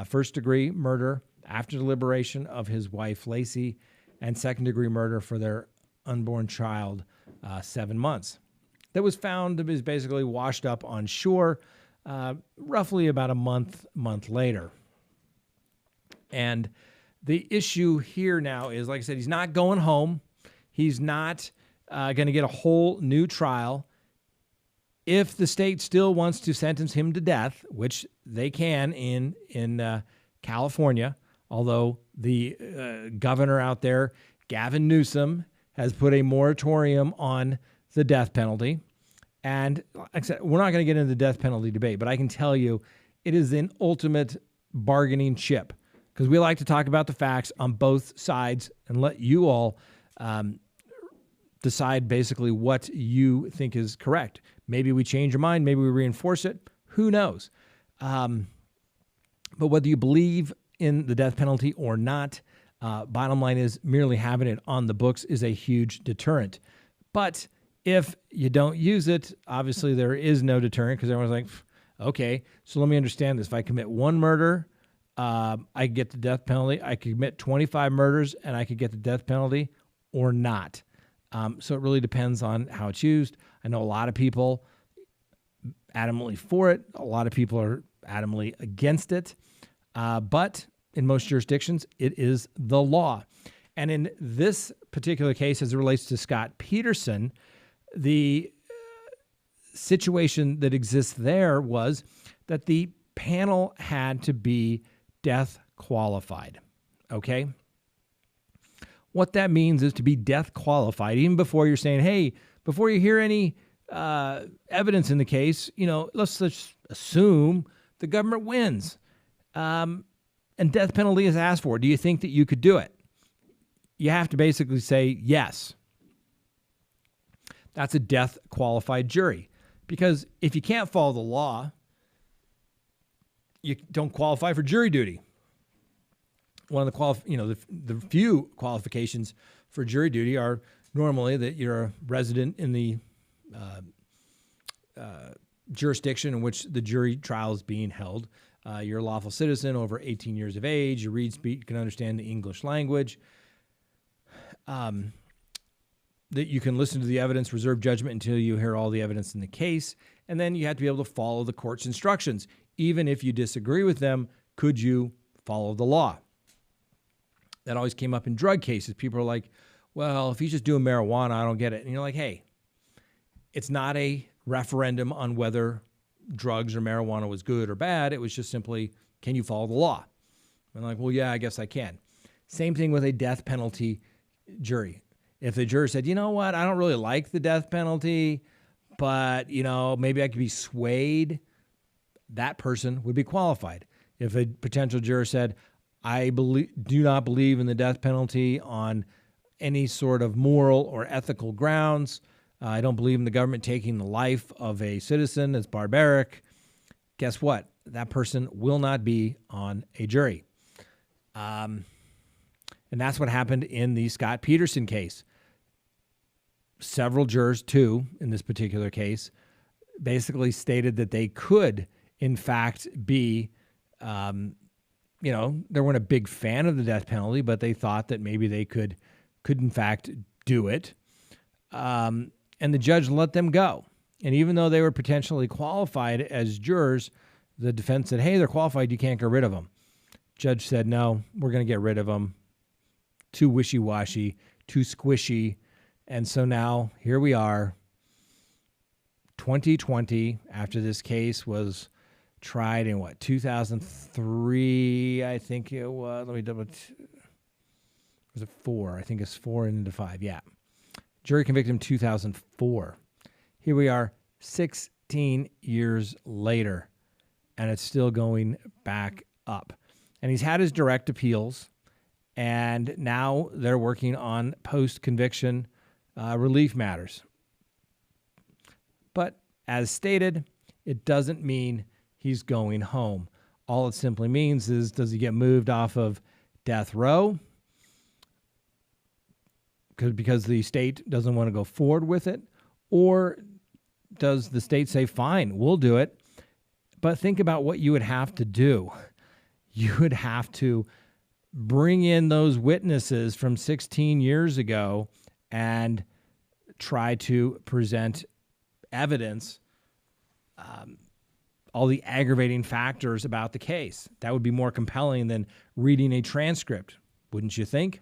first-degree murder after deliberation of his wife, Lacey, and second-degree murder for their unborn child, 7 months. That was found to be basically washed up on shore roughly about a month later. And the issue here now is, like I said, he's not going home. He's not going to get a whole new trial. If the state still wants to sentence him to death, which they can in California, although the governor out there, Gavin Newsom, has put a moratorium on the death penalty. And like I said, we're not going to get into the death penalty debate, but I can tell you it is an ultimate bargaining chip, because we like to talk about the facts on both sides and let you all decide basically what you think is correct. Maybe we change our mind. Maybe we reinforce it. Who knows? But whether you believe in the death penalty or not, bottom line is merely having it on the books is a huge deterrent. But if you don't use it, obviously there is no deterrent, because everyone's like, okay, so let me understand this. If I commit one murder, I get the death penalty. I could commit 25 murders and I could get the death penalty or not. So it really depends on how it's used. I know a lot of people adamantly for it. A lot of people are adamantly against it. But in most jurisdictions, it is the law. And in this particular case, as it relates to Scott Peterson, the situation that exists there was that the panel had to be death qualified. Okay? What that means is to be death qualified, even before you're saying, hey, before you hear any evidence in the case, let's just assume the government wins and death penalty is asked for. Do you think that you could do it? You have to basically say yes. That's a death qualified jury. Because if you can't follow the law, you don't qualify for jury duty. One of the few qualifications for jury duty are normally that you're a resident in the jurisdiction in which the jury trial is being held. You're a lawful citizen over 18 years of age. You read, speak, can understand the English language. That you can listen to the evidence, reserve judgment until you hear all the evidence in the case. And then you have to be able to follow the court's instructions. Even if you disagree with them, could you follow the law? That always came up in drug cases. People are like, well, if he's just doing marijuana, I don't get it. And you're like, hey, it's not a referendum on whether drugs or marijuana was good or bad. It was just simply, can you follow the law? And like, well, yeah, I guess I can. Same thing with a death penalty jury. If the juror said, you know what, I don't really like the death penalty, but, maybe I could be swayed, that person would be qualified. If a potential juror said, I do not believe in the death penalty on any sort of moral or ethical grounds, I don't believe in the government taking the life of a citizen as barbaric, guess what? That person will not be on a jury. And that's what happened in the Scott Peterson case. Several jurors, two in this particular case, basically stated that they could, in fact, be, they weren't a big fan of the death penalty, but they thought that maybe they could in fact do it. And the judge let them go. And even though they were potentially qualified as jurors, the defense said, hey, they're qualified, you can't get rid of them. Judge said, no, we're going to get rid of them. Too wishy-washy, too squishy. And so now here we are, 2020, after this case was tried in 2003, I think it was. Let me double. Was it 4? I think it's 4 into 5. Yeah. Jury convicted him 2004. Here we are 16 years later, and it's still going back up. and he's had his direct appeals, and now they're working on post-conviction relief matters. But as stated, it doesn't mean he's going home. All it simply means is, does he get moved off of death row because the state doesn't want to go forward with it? Or does the state say, fine, we'll do it? But think about what you would have to do. You would have to bring in those witnesses from 16 years ago and try to present evidence, all the aggravating factors about the case. That would be more compelling than reading a transcript, wouldn't you think?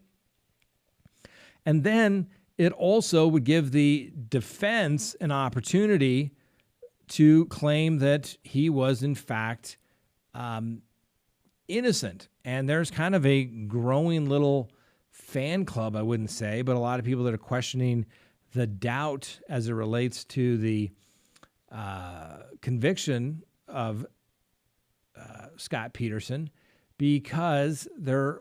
And then it also would give the defense an opportunity to claim that he was, in fact, innocent. And there's kind of a growing little fan club, I wouldn't say, but a lot of people that are questioning the doubt as it relates to the conviction of Scott Peterson, because there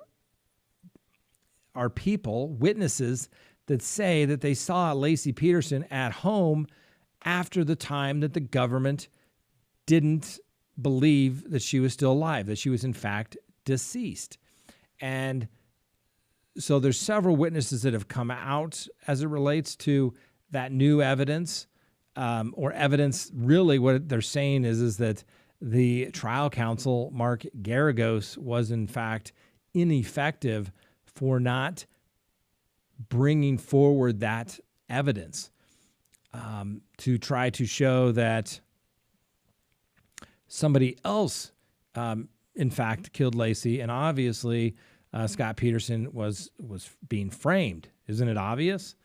are people, witnesses, that say that they saw Laci Peterson at home after the time that the government didn't believe that she was still alive, that she was in fact deceased. And so there's several witnesses that have come out as it relates to that new evidence, or evidence. Really what they're saying is that the trial counsel, Mark Garagos, was in fact ineffective for not bringing forward that evidence to try to show that somebody else, in fact, killed Laci. And obviously, Scott Peterson was being framed. Isn't it obvious?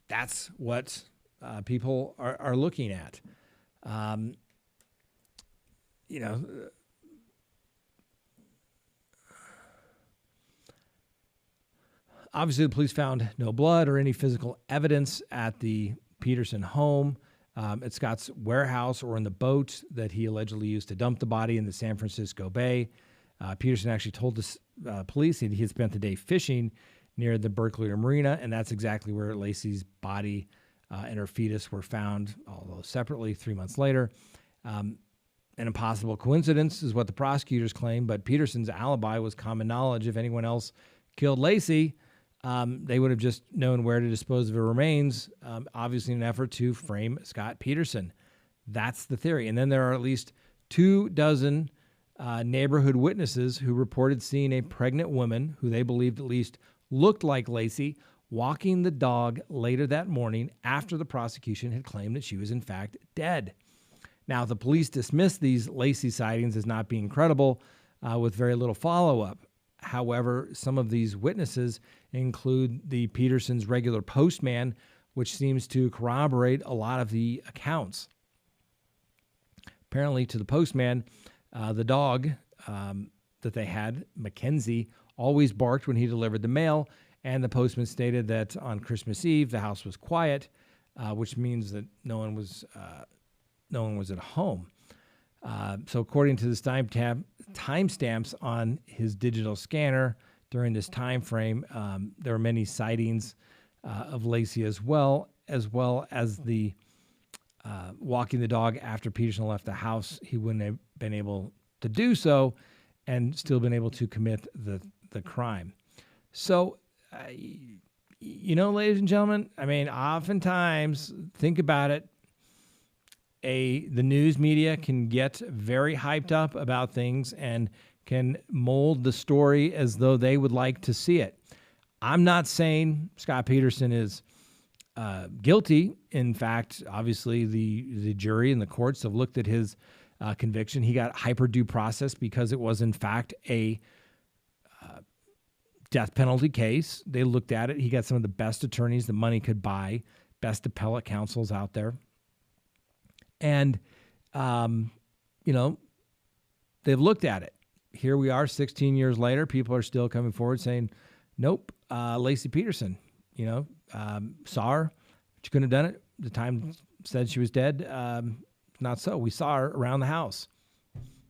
That's what people are looking at. Obviously, the police found no blood or any physical evidence at the Peterson home, at Scott's warehouse, or in the boat that he allegedly used to dump the body in the San Francisco Bay. Peterson actually told the police he had spent the day fishing near the Berkeley Marina, and that's exactly where Laci's body and her fetus were found, although separately 3 months later. An impossible coincidence is what the prosecutors claim, but Peterson's alibi was common knowledge. If anyone else killed Laci, they would have just known where to dispose of her remains, obviously in an effort to frame Scott Peterson. That's the theory. And then there are at least 24 neighborhood witnesses who reported seeing a pregnant woman who they believed at least looked like Laci walking the dog later that morning after the prosecution had claimed that she was in fact dead. Now, the police dismissed these Laci sightings as not being credible, with very little follow-up. However, some of these witnesses include the Peterson's regular postman, which seems to corroborate a lot of the accounts. Apparently, to the postman, the dog that they had, Mackenzie, always barked when he delivered the mail, and the postman stated that on Christmas Eve the house was quiet, which means that no one was at home. So according to the timestamps on his digital scanner during this time frame, there were many sightings of Laci as well as the walking the dog after Peterson left the house. He wouldn't have been able to do so and still been able to commit the crime. So, ladies and gentlemen, I mean, oftentimes, think about it. The news media can get very hyped up about things and can mold the story as though they would like to see it. I'm not saying Scott Peterson is guilty. In fact, obviously the jury and the courts have looked at his conviction. He got hyper due process because it was in fact a death penalty case. They looked at it. He got some of the best attorneys that money could buy, best appellate counsels out there. And, they've looked at it. Here we are 16 years later. People are still coming forward saying, nope, Laci Peterson, saw her. She couldn't have done it. The time said she was dead. Not so. We saw her around the house.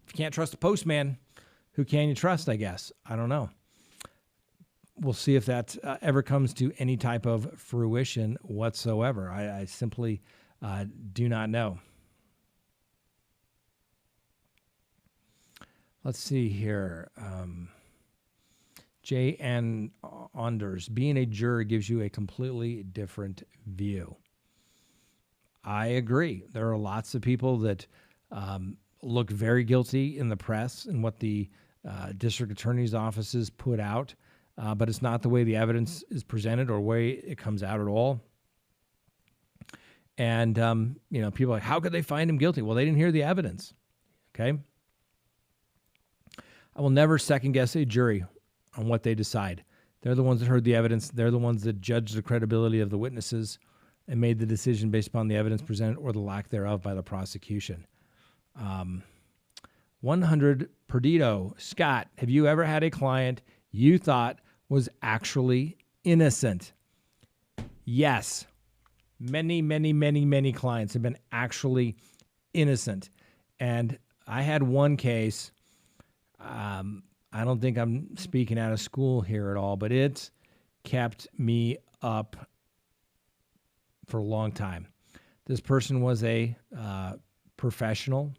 If you can't trust a postman, who can you trust, I guess? I don't know. We'll see if that ever comes to any type of fruition whatsoever. I simply do not know. Let's see here. J. N. Onders, being a juror gives you a completely different view. I agree. There are lots of people that look very guilty in the press and what the district attorney's offices put out, but it's not the way the evidence is presented or way it comes out at all. And, people are like, how could they find him guilty? Well, they didn't hear the evidence. Okay. I will never second guess a jury on what they decide. They're the ones that heard the evidence. They're the ones that judged the credibility of the witnesses and made the decision based upon the evidence presented or the lack thereof by the prosecution. 100 Perdido. Scott, have you ever had a client you thought was actually innocent? Yes. Many, many, many, many clients have been actually innocent. And I had one case, I don't think I'm speaking out of school here at all, but it kept me up for a long time. This person was a professional.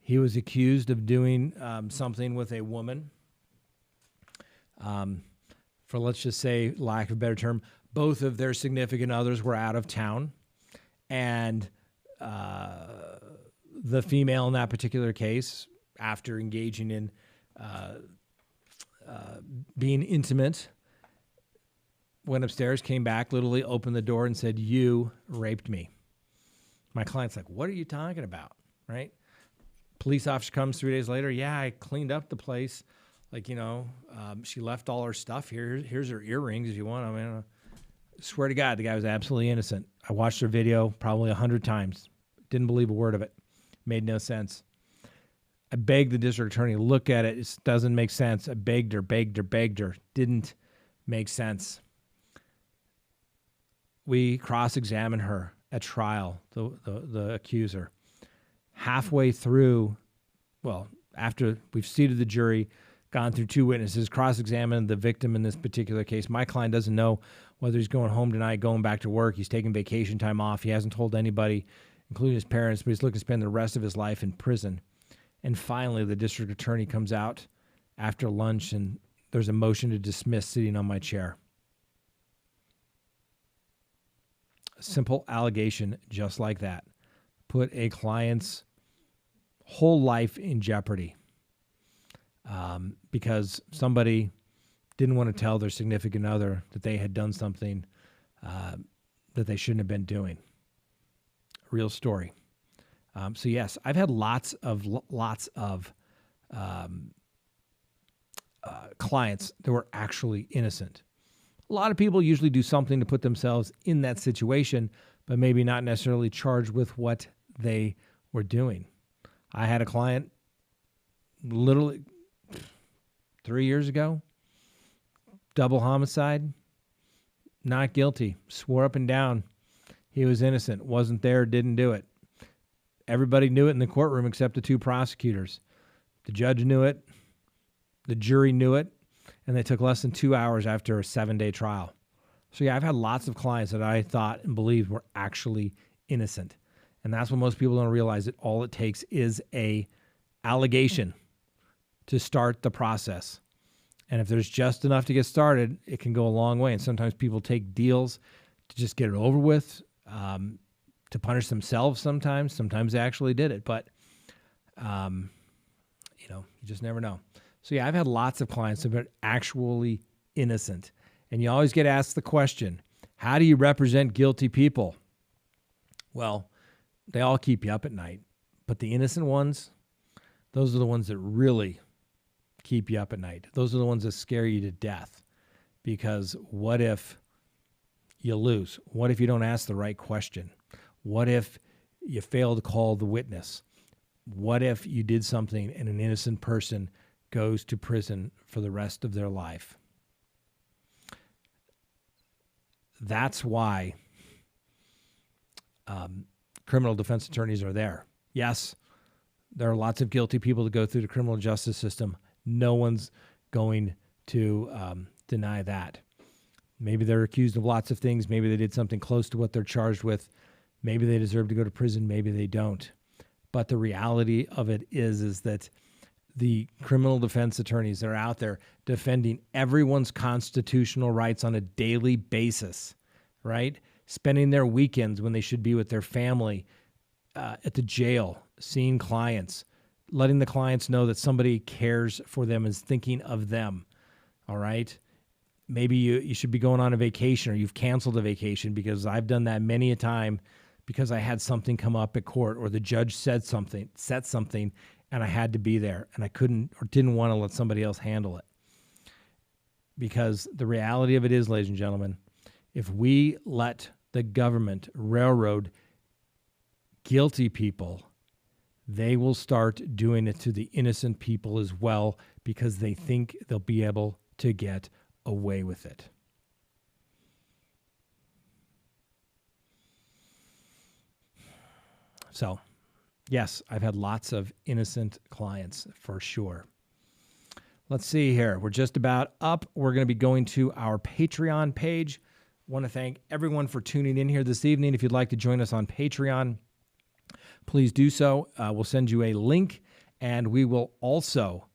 He was accused of doing something with a woman. For let's just say, lack of a better term, both of their significant others were out of town, and the female in that particular case, after engaging in being intimate, went upstairs, came back, literally opened the door and said, "You raped me." My client's like, "What are you talking about?" Right? Police officer comes 3 days later. "Yeah, I cleaned up the place. She left all her stuff here. Here's her earrings if you want." I mean, I swear to God, the guy was absolutely innocent. I watched her video probably 100 times. Didn't believe a word of it. Made no sense. I begged the district attorney to look at it. It doesn't make sense. I begged her. Didn't make sense. We cross-examined her at trial, the accuser. Halfway through, after we've seated the jury, gone through two witnesses, cross-examined the victim in this particular case. My client doesn't know whether he's going home tonight, going back to work. He's taking vacation time off. He hasn't told anybody, including his parents, but he's looking to spend the rest of his life in prison. And finally, the district attorney comes out after lunch, and there's a motion to dismiss sitting on my chair. A simple allegation just like that put a client's whole life in jeopardy because somebody didn't want to tell their significant other that they had done something that they shouldn't have been doing. Real story. So yes, I've had lots of clients that were actually innocent. A lot of people usually do something to put themselves in that situation, but maybe not necessarily charged with what they were doing. I had a client literally 3 years ago, double homicide, not guilty, swore up and down he was innocent, wasn't there, didn't do it. Everybody knew it in the courtroom except the two prosecutors. The judge knew it, the jury knew it, and they took less than 2 hours after a 7-day trial. So yeah, I've had lots of clients that I thought and believed were actually innocent. And that's what most people don't realize, that all it takes is a allegation to start the process. And if there's just enough to get started, it can go a long way. And sometimes people take deals to just get it over with, to punish themselves sometimes. Sometimes they actually did it. But, you just never know. So yeah, I've had lots of clients that have been actually innocent. And you always get asked the question, how do you represent guilty people? Well, they all keep you up at night. But the innocent ones, those are the ones that really keep you up at night. Those are the ones that scare you to death. Because what if you lose? What if you don't ask the right question? What if you fail to call the witness? What if you did something and an innocent person goes to prison for the rest of their life? That's why criminal defense attorneys are there. Yes, There are lots of guilty people that go through the criminal justice system. No one's going to deny that. Maybe they're accused of lots of things. Maybe they did something close to what they're charged with. Maybe they deserve to go to prison. Maybe they don't. But the reality of it is that the criminal defense attorneys that are out there defending everyone's constitutional rights on a daily basis, right? Spending their weekends when they should be with their family at the jail, seeing clients, letting the clients know that somebody cares for them, is thinking of them, all right? Maybe you should be going on a vacation, or you've canceled a vacation, because I've done that many a time because I had something come up at court, or the judge said something, and I had to be there, and I couldn't or didn't want to let somebody else handle it. Because the reality of it is, ladies and gentlemen, if we let the government railroad guilty people, they will start doing it to the innocent people as well, because they think they'll be able to get away with it. So, yes, I've had lots of innocent clients for sure. Let's see here. We're just about up. We're going to be going to our Patreon page. Want to thank everyone for tuning in here this evening. If you'd like to join us on Patreon, please do so. We'll send you a link, and we will also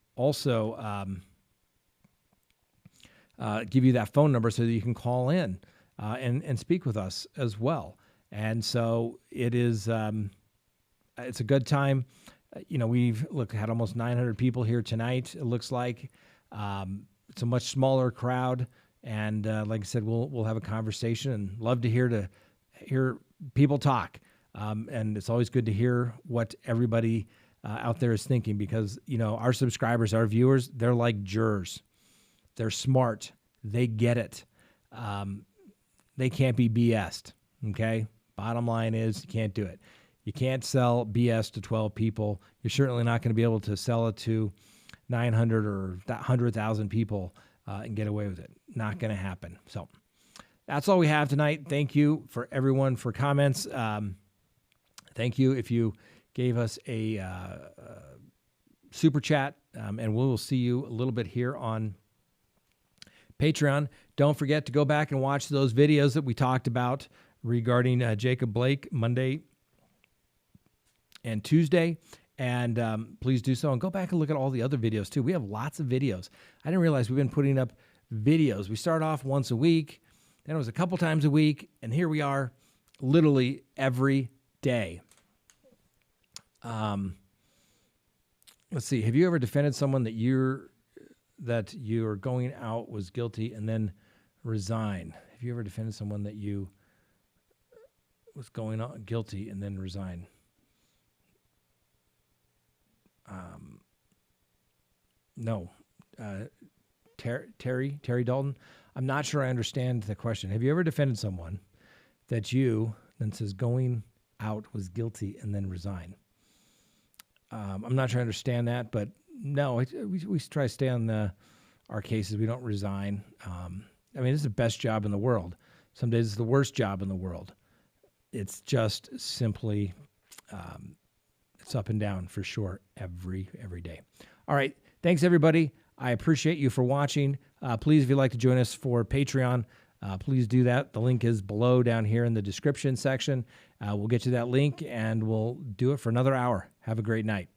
give you that phone number so that you can call in and speak with us as well. And so it is, it's a good time. We've had almost 900 people here tonight. It looks like it's a much smaller crowd, and like I said, we'll have a conversation, and love to hear people talk. And it's always good to hear what everybody out there is thinking, because our subscribers, our viewers, they're like jurors. They're smart. They get it. They can't be BS'd. Okay. Bottom line is, you can't do it. You can't sell BS to 12 people. You're certainly not going to be able to sell it to 900 or 100,000 people and get away with it. Not going to happen. So that's all we have tonight. Thank you for everyone for comments. Thank you if you gave us a super chat, and we will see you a little bit here on Patreon. Don't forget to go back and watch those videos that we talked about regarding Jacob Blake Monday and Tuesday. And please do so. And go back and look at all the other videos too. We have lots of videos. I didn't realize we've been putting up videos. We started off once a week, then it was a couple times a week, and here we are literally every day. Let's see. Have you ever defended someone that you're going out was guilty and then resign? Have you ever defended someone that you was going out guilty and then resign? No. Terry Dalton. I'm not sure I understand the question. Have you ever defended someone that you then says going out was guilty and then resign? I'm not sure I understand that, but no, we try to stay on our cases. We don't resign. This is the best job in the world. Some days it's the worst job in the world. It's just simply, it's up and down for sure every day. All right. Thanks, everybody. I appreciate you for watching. Please, if you'd like to join us for Patreon, please do that. The link is below down here in the description section. We'll get you that link, and we'll do it for another hour. Have a great night.